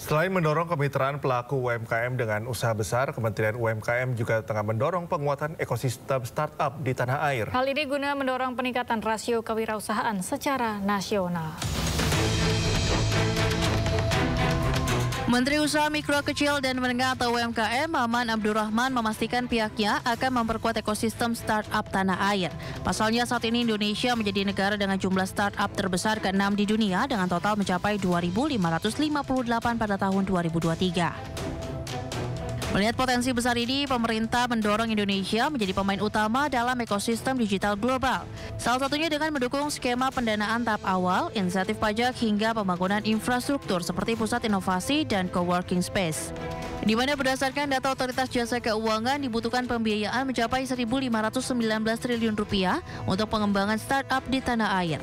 Selain mendorong kemitraan pelaku UMKM dengan usaha besar, Kementerian UMKM juga tengah mendorong penguatan ekosistem startup di tanah air. Hal ini guna mendorong peningkatan rasio kewirausahaan secara nasional. Menteri Usaha Mikro Kecil dan Menengah atau UMKM, Maman Abdurrahman, memastikan pihaknya akan memperkuat ekosistem startup tanah air. Pasalnya saat ini Indonesia menjadi negara dengan jumlah startup terbesar ke-6 di dunia dengan total mencapai 2.558 pada tahun 2023. Melihat potensi besar ini, pemerintah mendorong Indonesia menjadi pemain utama dalam ekosistem digital global. Salah satunya dengan mendukung skema pendanaan tahap awal, insentif pajak hingga pembangunan infrastruktur seperti pusat inovasi dan coworking space. Di mana berdasarkan data Otoritas Jasa Keuangan dibutuhkan pembiayaan mencapai 1.519 triliun rupiah untuk pengembangan startup di tanah air.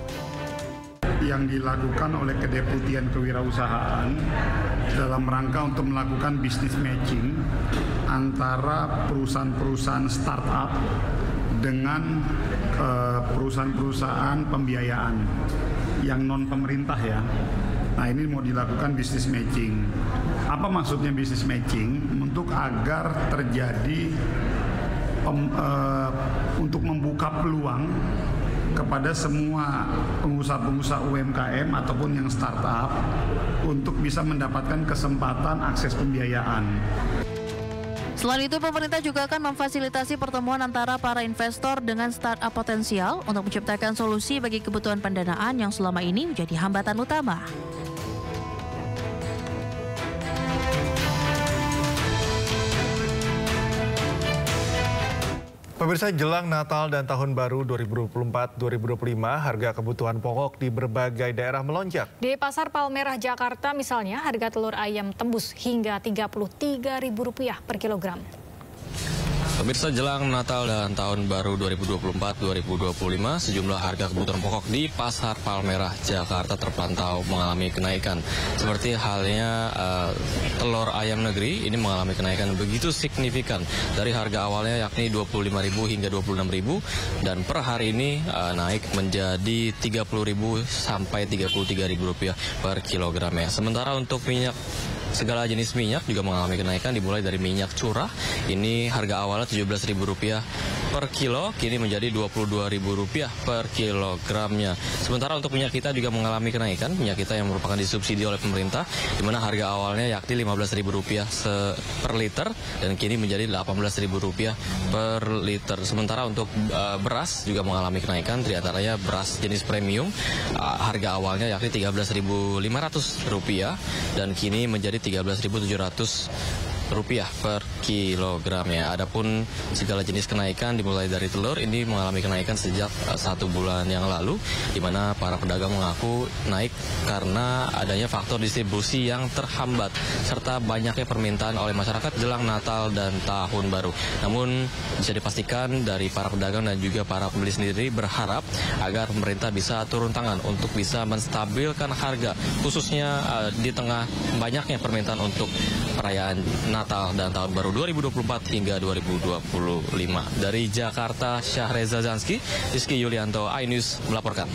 Yang dilakukan oleh Kedeputian Kewirausahaan dalam rangka untuk melakukan business matching antara perusahaan-perusahaan startup dengan perusahaan-perusahaan pembiayaan yang non pemerintah ya. Nah, ini mau dilakukan business matching. Apa maksudnya business matching? Untuk agar terjadi untuk membuka peluang kepada semua pengusaha-pengusaha UMKM ataupun yang startup untuk bisa mendapatkan kesempatan akses pembiayaan. Selain itu, pemerintah juga akan memfasilitasi pertemuan antara para investor dengan startup potensial untuk menciptakan solusi bagi kebutuhan pendanaan yang selama ini menjadi hambatan utama. Pemirsa, jelang Natal dan Tahun Baru 2024-2025, harga kebutuhan pokok di berbagai daerah melonjak. Di Pasar Palmerah, Jakarta misalnya, harga telur ayam tembus hingga Rp33.000 per kilogram. Pemirsa, jelang Natal dan Tahun Baru 2024-2025, sejumlah harga kebutuhan pokok di Pasar Palmerah, Jakarta terpantau mengalami kenaikan. Seperti halnya telur ayam negeri, ini mengalami kenaikan begitu signifikan. Dari harga awalnya yakni Rp25.000 hingga Rp26.000, dan per hari ini naik menjadi Rp30.000 sampai Rp33.000 per kilogramnya. Sementara untuk minyak, segala jenis minyak juga mengalami kenaikan, dimulai dari minyak curah, ini harga awalnya Rp17.000 per kilo, kini menjadi Rp22.000 per kilogramnya. Sementara untuk minyak kita juga mengalami kenaikan, minyak kita yang merupakan disubsidi oleh pemerintah, di mana harga awalnya yakni Rp15.000 per liter, dan kini menjadi Rp18.000 per liter. Sementara untuk beras juga mengalami kenaikan, di antaranya beras jenis premium, harga awalnya yakni Rp13.500, dan kini menjadi Rp13.700 per kilogramnya. Adapun segala jenis kenaikan dimulai dari telur, ini mengalami kenaikan sejak 1 bulan yang lalu, di mana para pedagang mengaku naik karena adanya faktor distribusi yang terhambat serta banyaknya permintaan oleh masyarakat jelang Natal dan Tahun Baru. Namun bisa dipastikan dari para pedagang dan juga para pembeli sendiri berharap agar pemerintah bisa turun tangan untuk bisa menstabilkan harga, khususnya di tengah banyaknya permintaan untuk perayaan Natal dan Tahun Baru 2024 hingga 2025. Dari Jakarta, Syahreza Zanski, Rizky Yulianto, iNews melaporkan.